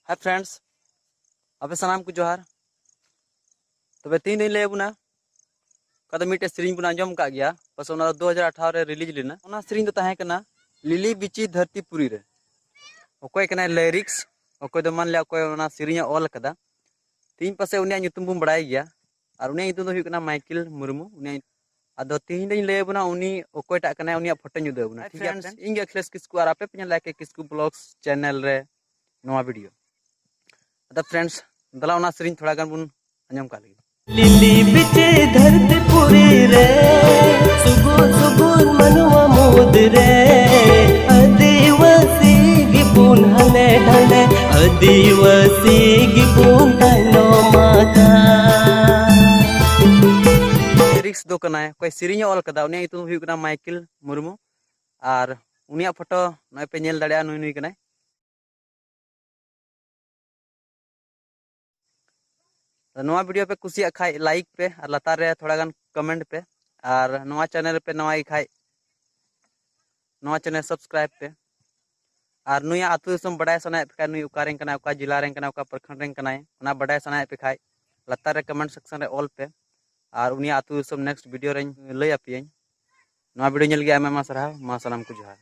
Hi friends, अबे सनाम को जोहार। तबे तीन दिन लेबुना का मिटे सेरिंग बुना आंजम का गया बस 2018 रे रिलीज लेना। ओना सेरिंग दो ताहे कना लिली बिची धरती पुरी रे ओकोय कना लिरिक्स ओकोय दो मान ले ओकोय ओना सेरिंग ऑल कदा तीन पासे उनिया nyutum बुम बड़ाय गया और उनिया nyutum दो हुई कना माइकल मुर्मू। उनिया आदो तीन दिन लेबुना उनी ओकोय टा कना उनिया फोटो न्यू देबुना। ठीक है फ्रेंड्स, इंगे अखिलेश किस्कू और आपे पे लाइक किस्कू ब्लॉग्स चैनल रे नवा वीडियो अदा फ्रेंड्स दला ओना सेरिंग थोड़ा गान बुन आंजम का लगी। लिली बिचे धरती पुरी रे सुगुन सुगुन मनुआ मोद रे आदिवासी गिपुन हने ढने आदिवासी गिपुन तनो माका लिरिक्स दो कना है कोई सेरिंग ऑल कदा उनिया इतु हुई कना माइकल मुर्मू और उनिया फोटो नय पे नेल दाड़िया नुई नुई कना। नवा वीडियो पे कुसिया खाई लाइक पे और लतार रे थोड़ा गान कमेंट पे और नवा चैनल पे नवा खाई नवा चैनल सब्सक्राइब पे और नुया आतु दिसम बड़ाय सनाय पे नुई उकारें कना उका जिला रें कना उका प्रखंड रें कना ओना बड़ाय सनाय पे खाई लतार रे कमेंट सेक्शन रे ऑल पे और उनिया आतु दिसम नेक्स्ट वीडियो रे लय आपियन। नवा वीडियो नेल गे आयमा सराव मा सलाम को जोहार।